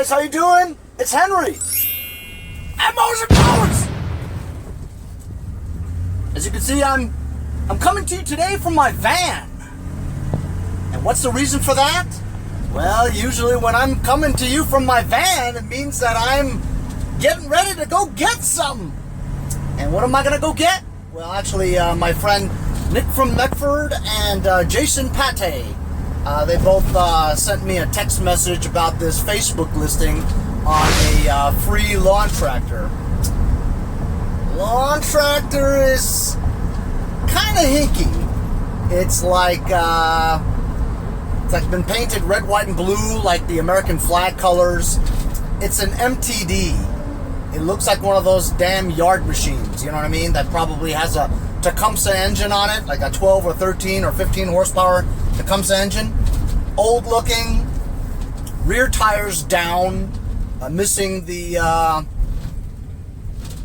guys, how you doing? It's Henry at Mowers. As you can see, I'm coming to you today from my van. And what's the reason for that? Well, usually when I'm coming to you from my van, it means that I'm getting ready to go get something. And what am I gonna go get? Well, actually, my friend Nick from Medford and Jason Pate, they both sent me a text message about this Facebook listing on a free lawn tractor. Lawn tractor is kind of hinky. It's like been painted red, white, and blue like the American flag colors. It's an MTD. It looks like one of those damn yard machines, you know what I mean? That probably has a Tecumseh engine on it, like a 12 or 13 or 15 horsepower Tecumseh engine. Old looking, rear tires down, missing the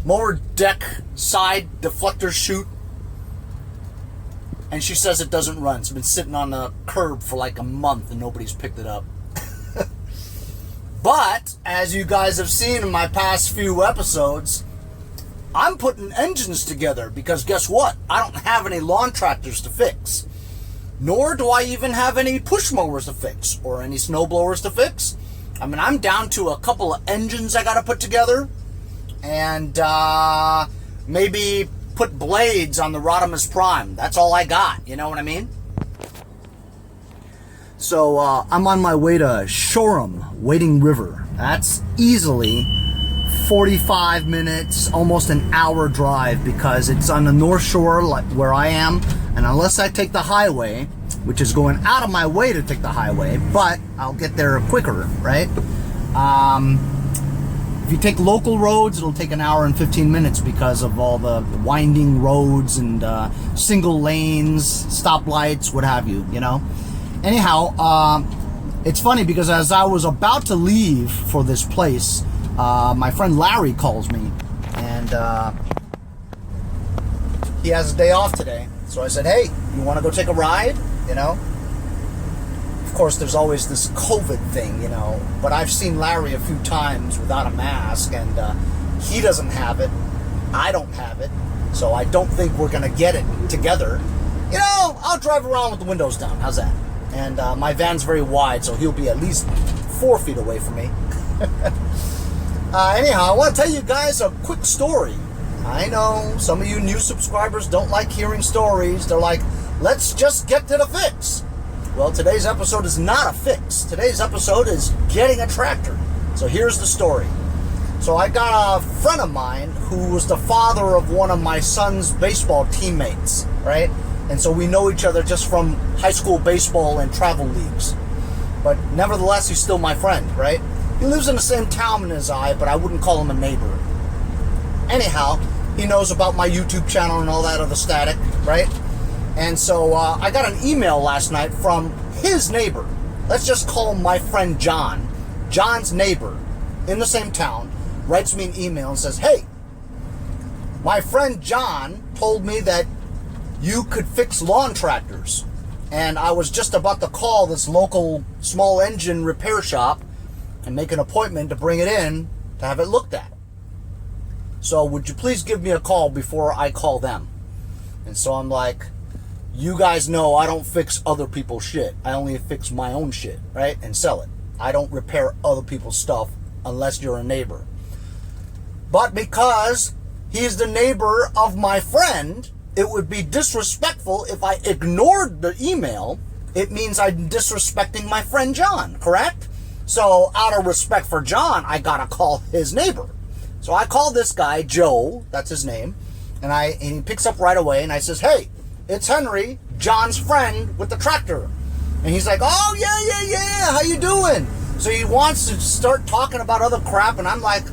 mower deck side deflector chute. And she says it doesn't run. It's been sitting on the curb for like a month and nobody's picked it up. But, as you guys have seen in my past few episodes, I'm putting engines together because guess what? I don't have any lawn tractors to fix. Nor do I even have any push mowers to fix or any snow blowers to fix. I mean, I'm down to a couple of engines I got to put together and maybe put blades on the Rodimus Prime. That's all I got, you know what I mean? So I'm on my way to Shoreham, Wading River. That's easily 45 minutes, almost an hour drive because it's on the North Shore like where I am. And unless I take the highway, which is going out of my way to take the highway, but I'll get there quicker, right? If you take local roads, it'll take an hour and 15 minutes because of all the winding roads and single lanes, stoplights, what have you, you know? Anyhow, it's funny because as I was about to leave for this place, my friend Larry calls me, and he has a day off today. So I said, hey, you want to go take a ride? You know? Of course, there's always this COVID thing, you know, but I've seen Larry a few times without a mask, and he doesn't have it. I don't have it. So I don't think we're going to get it together. You know, I'll drive around with the windows down. How's that? And my van's very wide, so he'll be at least 4 feet away from me. Anyhow, I want to tell you guys a quick story. I know some of you new subscribers don't like hearing stories. They're like, let's just get to the fix. Well, today's episode is not a fix. Today's episode is getting a tractor. So here's the story. So I got a friend of mine who was the father of one of my son's baseball teammates, right? And so we know each other just from high school baseball and travel leagues. But nevertheless, he's still my friend, right? He lives in the same town as I, but I wouldn't call him a neighbor. Anyhow, he knows about my YouTube channel and all that other static, right? And so I got an email last night from his neighbor. Let's just call him my friend John. John's neighbor in the same town writes me an email and says, hey, my friend John told me that you could fix lawn tractors. And I was just about to call this local small engine repair shop and make an appointment to bring it in to have it looked at. So would you please give me a call before I call them? And so I'm like, you guys know I don't fix other people's shit. I only fix my own shit, right? And sell it. I don't repair other people's stuff unless you're a neighbor. But because he's the neighbor of my friend, it would be disrespectful if I ignored the email. It means I'm disrespecting my friend John, correct? So out of respect for John, I gotta call his neighbor. So I call this guy, Joe, that's his name, and he picks up right away, and I says, hey, it's Henry, John's friend with the tractor. And he's like, oh, yeah, how you doing? So he wants to start talking about other crap, and I'm like,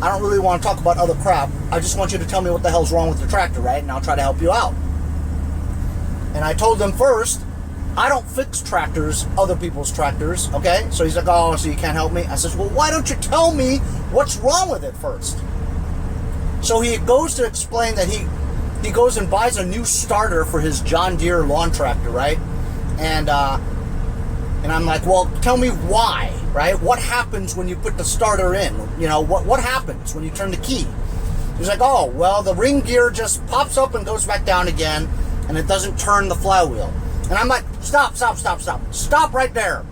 I don't really want to talk about other crap. I just want you to tell me what the hell's wrong with the tractor, right? And I'll try to help you out. And I told him first, I don't fix tractors, other people's tractors, okay? So he's like, oh, so you can't help me? I says, well, why don't you tell me what's wrong with it first? So he goes to explain that he goes and buys a new starter for his John Deere lawn tractor, right? And I'm like, well, tell me why, right? What happens when you put the starter in? You know, what happens when you turn the key? He's like, oh, well, the ring gear just pops up and goes back down again, and it doesn't turn the flywheel. And I'm like, stop right there.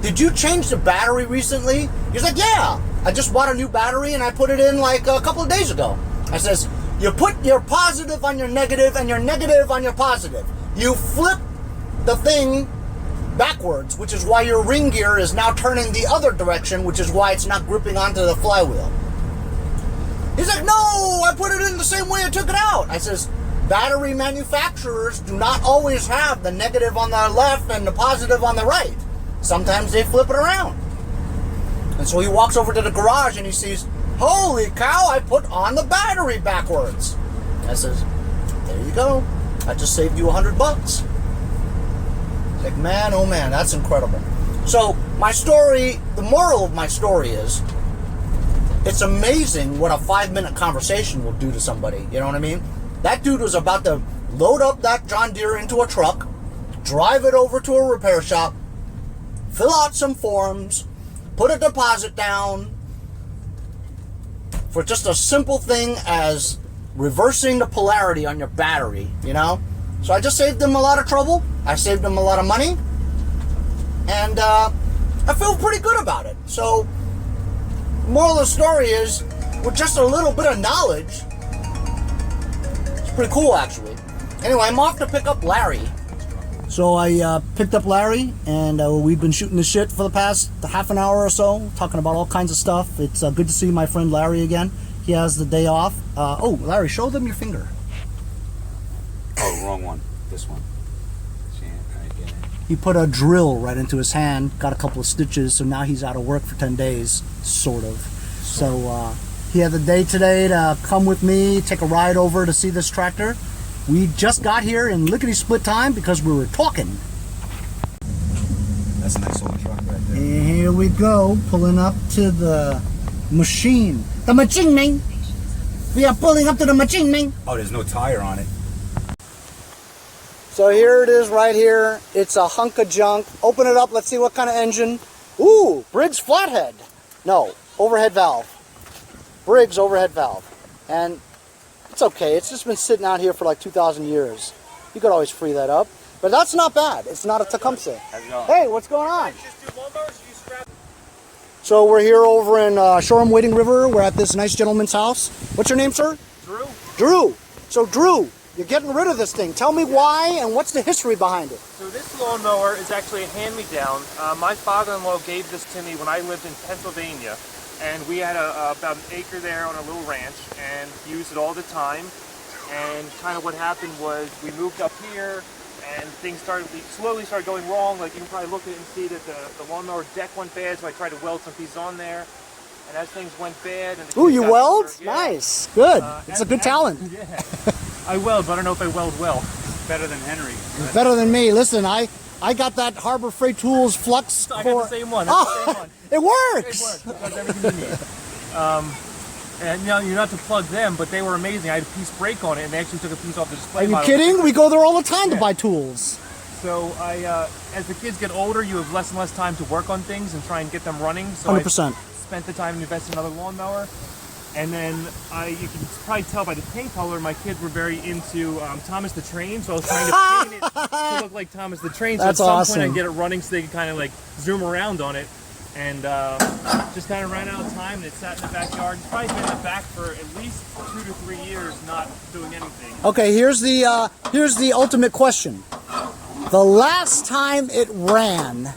Did you change the battery recently? He's like, yeah, I just bought a new battery and I put it in like a couple of days ago. I says, you put your positive on your negative and your negative on your positive. You flip the thing backwards, which is why your ring gear is now turning the other direction, which is why it's not gripping onto the flywheel. He's like, no, I put it in the same way I took it out. I says, battery manufacturers do not always have the negative on the left and the positive on the right. Sometimes they flip it around. And so he walks over to the garage and he sees, holy cow, I put on the battery backwards. I says, there you go. I just saved you $100. Like, man, oh man, that's incredible. So my story, the moral of my story is, it's amazing what a 5-minute conversation will do to somebody. You know what I mean? That dude was about to load up that John Deere into a truck, drive it over to a repair shop, fill out some forms, put a deposit down for just a simple thing as reversing the polarity on your battery, you know? So I just saved him a lot of trouble. I saved him a lot of money. And I feel pretty good about it. So, moral of the story is, with just a little bit of knowledge, it's pretty cool actually. Anyway, I'm off to pick up Larry. So I picked up Larry, and we've been shooting the shit for the past half an hour or so, talking about all kinds of stuff. It's good to see my friend Larry again. He has the day off. Oh, Larry, show them your finger. Oh, wrong one. This one. He put a drill right into his hand, got a couple of stitches, so now he's out of work for 10 days, sort of. So he had the day today to come with me, take a ride over to see this tractor. We just got here in lickety-split time because we were talking. That's a nice old truck right there. And here we go, pulling up to the machine. The machine, man! We are pulling up to the machine, man! Oh, there's no tire on it. So here it is right here. It's a hunk of junk. Open it up, let's see what kind of engine. Ooh, Briggs flathead. No, overhead valve. Briggs overhead valve. And it's okay, it's just been sitting out here for like 2,000 years. You could always free that up. But that's not bad. It's not a Tecumseh. Hey, what's going on? So we're here over in Shoreham Wading River. We're at this nice gentleman's house. What's your name, sir? Drew. Drew. So Drew, you're getting rid of this thing. Tell me why and what's the history behind it. So this lawnmower is actually a hand-me-down. My father-in-law gave this to me when I lived in Pennsylvania. And we had about an acre there on a little ranch and used it all the time. And kind of what happened was we moved up here and things slowly started going wrong. Like you can probably look at it and see that the lawnmower deck went bad, so I tried to weld some pieces on there. And as things went bad... and ooh, you weld? Older, yeah. Nice. Good. It's a good talent. Yeah. I weld, but I don't know if I weld well. Better than Henry. Better than me. Listen, I got that Harbor Freight Tools Flux. I got the same one. That's the same one. It works. It works. It does everything you need. And you know, you're not to plug them, but they were amazing. I had a piece break on it, and they actually took a piece off the display. Are you kidding? We go there all the time to buy tools. So as the kids get older, you have less and less time to work on things and try and get them running. So 100%. I spent the time to invest in another lawnmower. And then you can probably tell by the paint color, my kids were very into Thomas the Train, so I was trying to paint it to look like Thomas the Train. So that's at some awesome. point I'd get it running so they could kind of like zoom around on it. And just kind of ran out of time, and it sat in the backyard. It's probably been in the back for at least 2 to 3 years, not doing anything. Okay, here's the ultimate question. The last time it ran...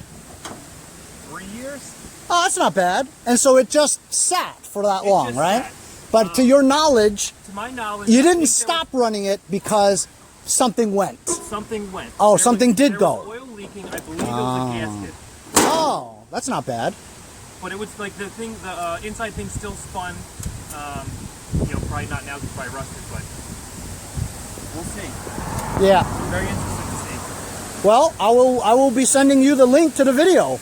3 years? Oh, that's not bad. And so it just sat for that long, right? Sat. But to your knowledge... To my knowledge... You didn't stop running it because something went. Something went. Oh, something did go. There was oil leaking. I believe it was a gasket. Oh, that's not bad. But it was like the inside thing still spun. You know, probably not now because it's probably rusted, but we'll see. Yeah. Very interesting to see. Well, I will be sending you the link to the video.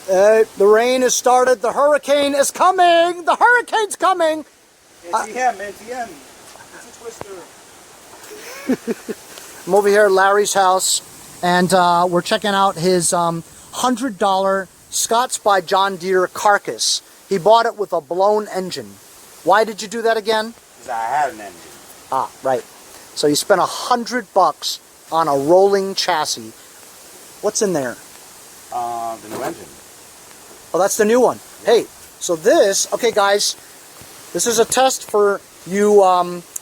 The rain has started. The hurricane is coming. The hurricane's coming. ATM. It's a twister. I'm over here at Larry's house, and we're checking out his $100 Scott's by John Deere carcass. He bought it with a blown engine. Why did you do that again? Because I had an engine. Ah, right. So you spent $100 on a rolling chassis. What's in there? The new engine. Oh, that's the new one. Hey, so this, okay guys, this is a test for you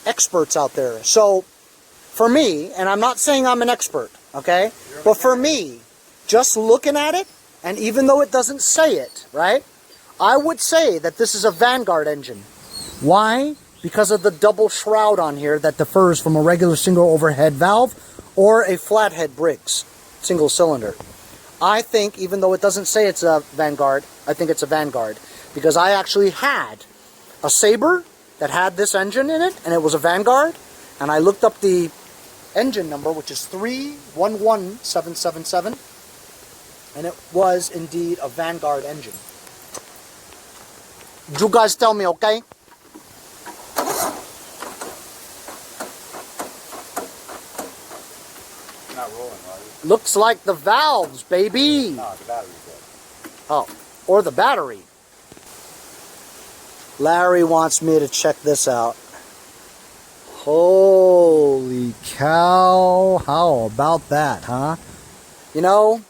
experts out there. So, for me, and I'm not saying I'm an expert, okay? But for me, just looking at it, and even though it doesn't say it, right? I would say that this is a Vanguard engine. Why? Because of the double shroud on here that differs from a regular single overhead valve or a flathead Briggs, single cylinder. I think, even though it doesn't say it's a Vanguard, I think it's a Vanguard. Because I actually had a Sabre that had this engine in it, and it was a Vanguard. And I looked up the engine number, which is 311777. And it was indeed a Vanguard engine. You guys tell me, okay? Not rolling, right? Looks like the valves, baby. No, the battery's dead. Oh, or the battery. Larry wants me to check this out. Holy cow. How about that, huh? You know,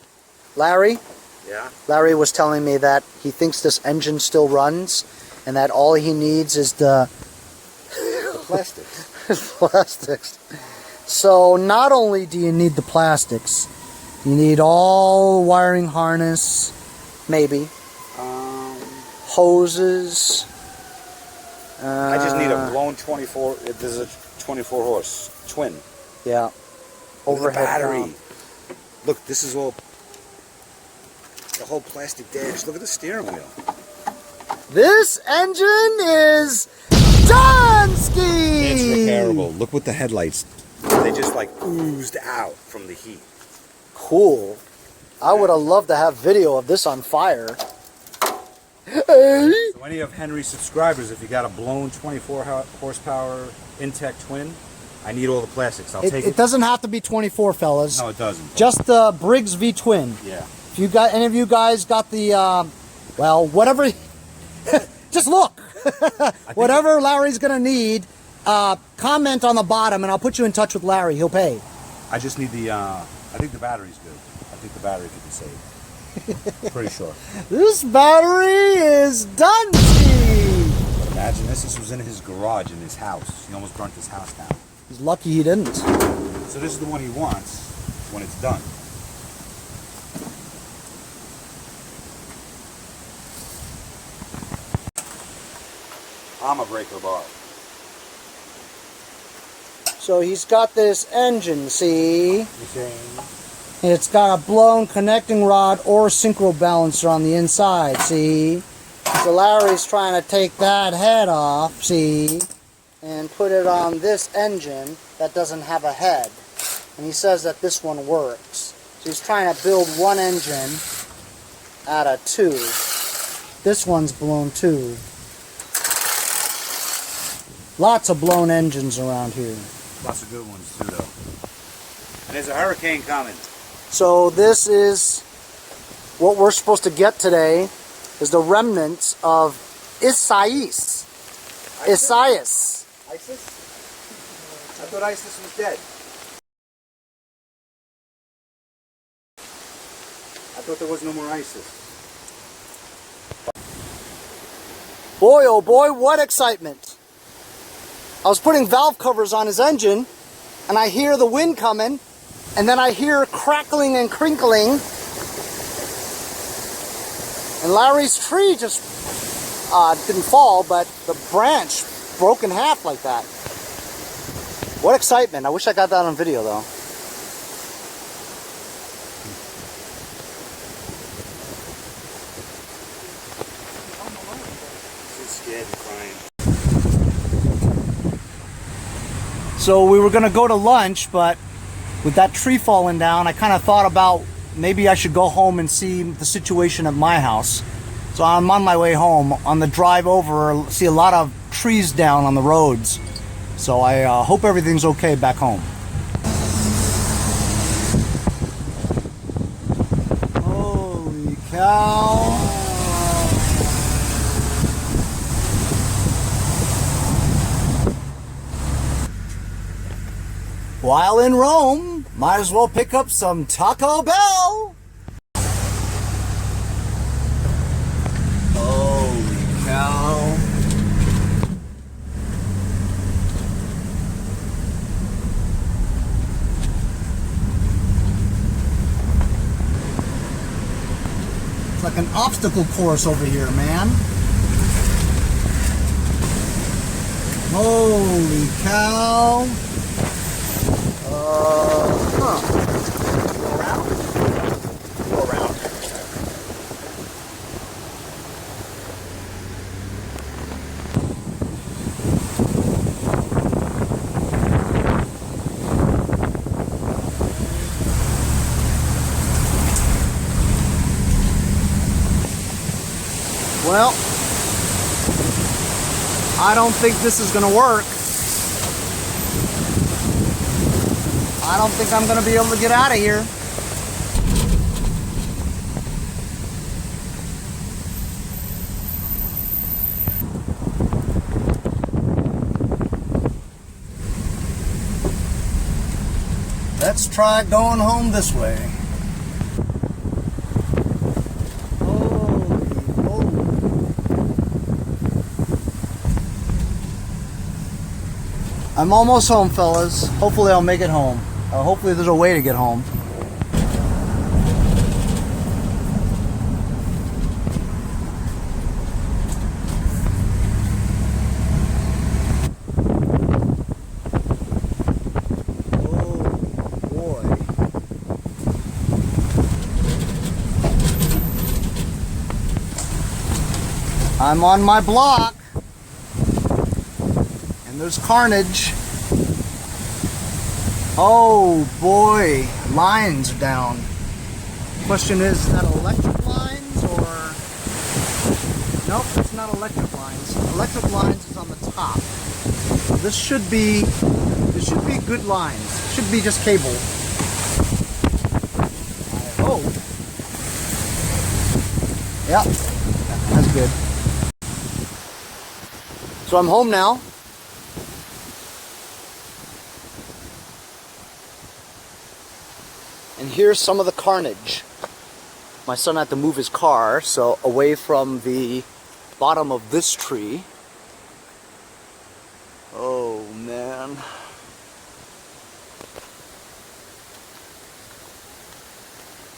Larry? Yeah? Larry was telling me that he thinks this engine still runs and that all he needs is the Plastics. plastics. So not only do you need the plastics, you need all wiring harness, maybe, hoses. I just need a blown 24. There's a 24 horse twin. Yeah. Overhead battery. valve. Look, this is all the whole plastic dash. Look at the steering wheel. This engine is Dunsky! It's repairable. Look what the headlights. They just like oozed out from the heat. Cool. I would have loved to have video of this on fire. Hey! So any of Henry's subscribers, if you got a blown 24 horsepower Intech twin, I need all the plastics. I'll take it. It doesn't have to be 24, fellas. No, it doesn't. Just the Briggs V twin. Yeah. If you got any of you guys got the, well, whatever. Just look. Whatever Larry's gonna need, comment on the bottom, and I'll put you in touch with Larry. He'll pay. I just need the. I think the battery's good. I think the battery could be saved. Pretty sure. This battery is Dunsky. But imagine this. This was in his garage in his house. He almost burnt his house down. He's lucky he didn't. So this is the one he wants when it's done. I'm a breaker bar. So he's got this engine, see? You saying? It's got a blown connecting rod or synchro balancer on the inside, see? So Larry's trying to take that head off, see? And put it on this engine that doesn't have a head. And he says that this one works. So he's trying to build one engine out of two. This one's blown too. Lots of blown engines around here. Lots of good ones too, though. And there's a hurricane coming. So this is what we're supposed to get today, is the remnants of Esaias. Esaias. ISIS? I thought ISIS was dead. I thought there was no more ISIS. Boy, oh boy, what excitement. I was putting valve covers on his engine, and I hear the wind coming, and then I hear crackling and crinkling, and Larry's tree just didn't fall, but the branch broke in half like that. What excitement. I wish I got that on video, though. She's scared and crying. So we were going to go to lunch, but with that tree falling down, I kind of thought about maybe I should go home and see the situation at my house. So I'm on my way home. On the drive over, I see a lot of trees down on the roads. So I hope everything's okay back home. Holy cow. While in Rome, might as well pick up some Taco Bell. Holy cow. It's like an obstacle course over here, man. Holy cow. Go around. Go around. Well, I don't think this is going to work. I don't think I'm going to be able to get out of here. Let's try going home this way. Holy moly. I'm almost home, fellas. Hopefully I'll make it home. Hopefully there's a way to get home. Oh boy. I'm on my block and there's carnage. Oh boy, lines are down. Question is that electric lines or... Nope, it's not electric lines. Electric lines is on the top. This should be good lines. Should be just cable. I hope. Yep, that's good. So I'm home now. And here's some of the carnage. My son had to move his car, so away from the bottom of this tree. Oh man.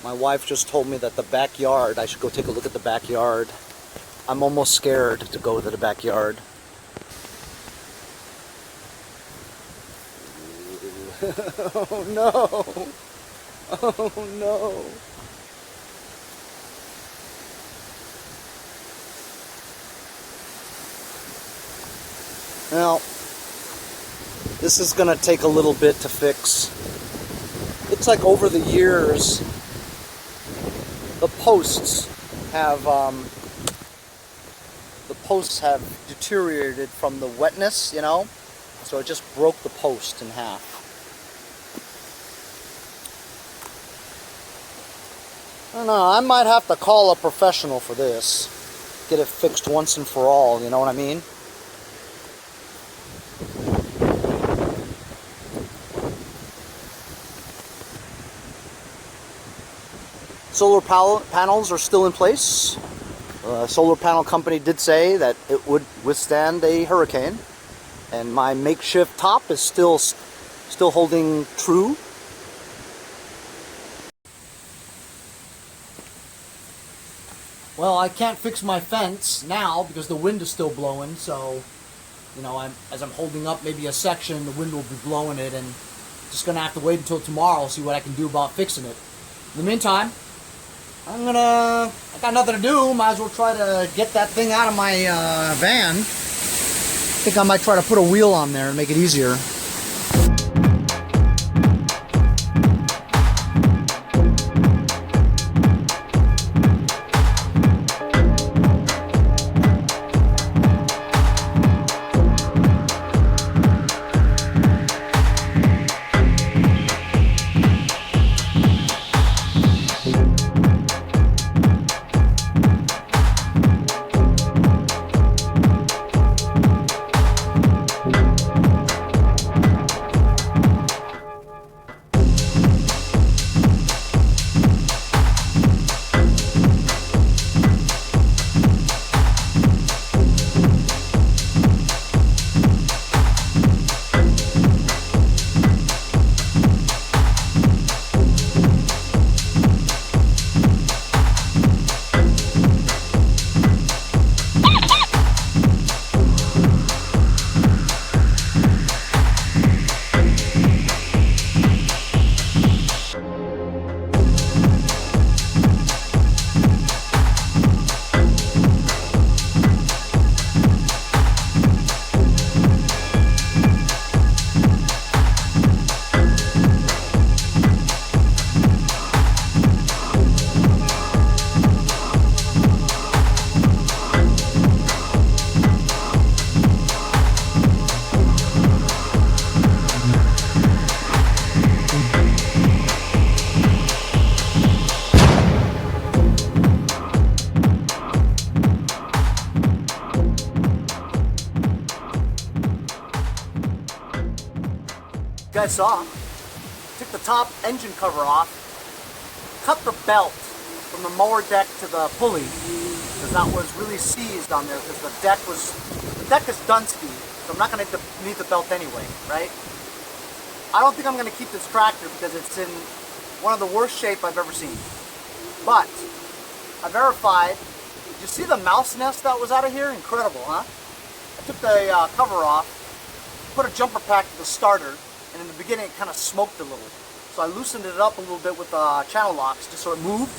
My wife just told me that the backyard, I should go take a look at the backyard. I'm almost scared to go to the backyard. Oh no. Oh no. Now, this is going to take a little bit to fix. Looks like over the years, the posts have deteriorated from the wetness, you know? So it just broke the post in half. I don't know, I might have to call a professional for this. Get it fixed once and for all, you know what I mean? Solar panels are still in place. Solar panel company did say that it would withstand a hurricane. And my makeshift top is still holding true. Well, I can't fix my fence now because the wind is still blowing, so, you know, as I'm holding up maybe a section, the wind will be blowing it, and just gonna have to wait until tomorrow, see what I can do about fixing it. In the meantime, I got nothing to do, might as well try to get that thing out of my van. I think I might try to put a wheel on there and make it easier. guys saw. Took the top engine cover off, cut the belt from the mower deck to the pulley, because that was really seized on there, because the deck is Dunsky, so I'm not going to need the belt anyway, right? I don't think I'm going to keep this tractor because it's in one of the worst shape I've ever seen. But I verified. Did you see the mouse nest that was out of here? Incredible, huh? I took the cover off, put a jumper pack to the starter, and in the beginning it kind of smoked a little. So I loosened it up a little bit with channel locks just so it moved.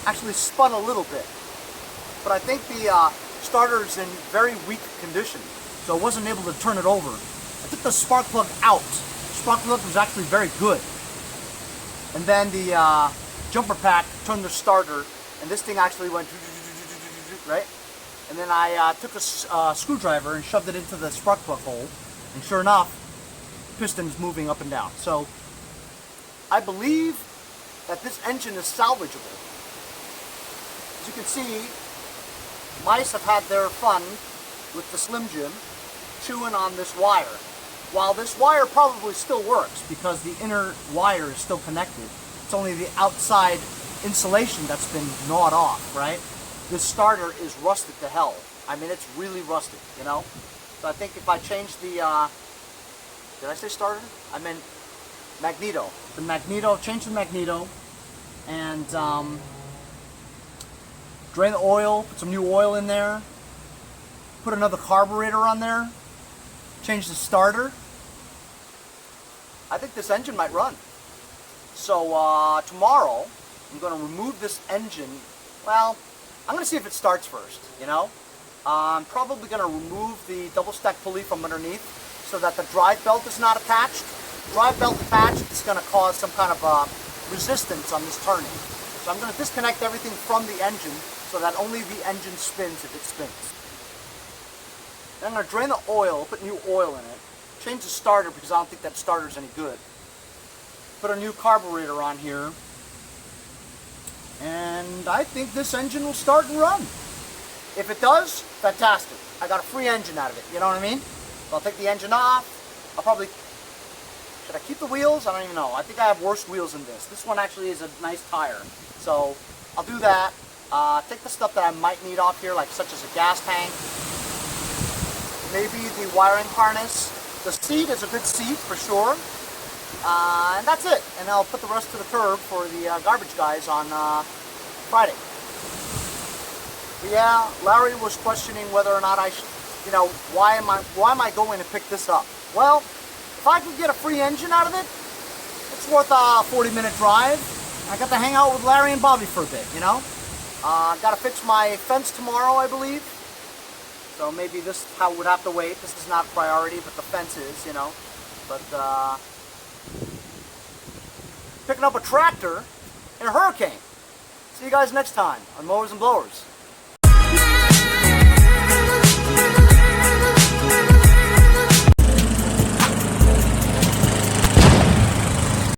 Actually spun a little bit. But I think the starter's in very weak condition, so I wasn't able to turn it over. I took the spark plug out. The spark plug was actually very good. And then the jumper pack turned the starter, and this thing actually went right. And then I took a screwdriver and shoved it into the spark plug hole, and sure enough, piston's moving up and down. So I believe that this engine is salvageable. As you can see, mice have had their fun with the Slim Jim chewing on this wire. While this wire probably still works because the inner wire is still connected, it's only the outside insulation that's been gnawed off, right? This starter is rusted to hell. I mean, it's really rusted, you know? So I think if I change the, did I say starter? I meant magneto. The magneto, change the magneto, and drain the oil, put some new oil in there, put another carburetor on there, change the starter. I think this engine might run. So tomorrow, I'm going to remove this engine. Well, I'm going to see if it starts first, you know. I'm probably going to remove the double stack pulley from underneath so that the drive belt is not attached. Drive belt attached is going to cause some kind of resistance on this turning. So I'm going to disconnect everything from the engine so that only the engine spins if it spins. Then I'm going to drain the oil, put new oil in it, change the starter because I don't think that starter's any good. Put a new carburetor on here, and I think this engine will start and run. If it does, fantastic. I got a free engine out of it, you know what I mean? So I'll take the engine off. I'll probably, should I keep the wheels? I don't even know. I think I have worse wheels than this. This one actually is a nice tire. So I'll do that. Take the stuff that I might need off here, like such as a gas tank, maybe the wiring harness. The seat is a good seat for sure. And that's it. And I'll put the rest to the curb for the garbage guys on Friday. But yeah, Larry was questioning whether or not I should, you know, why am I going to pick this up? Well, if I could get a free engine out of it, it's worth a 40-minute drive. I got to hang out with Larry and Bobby for a bit, you know. Got to fix my fence tomorrow, I believe. So maybe this would have to wait. This is not priority, but the fence is, you know. But picking up a tractor in a hurricane. See you guys next time on Mowers and Blowers.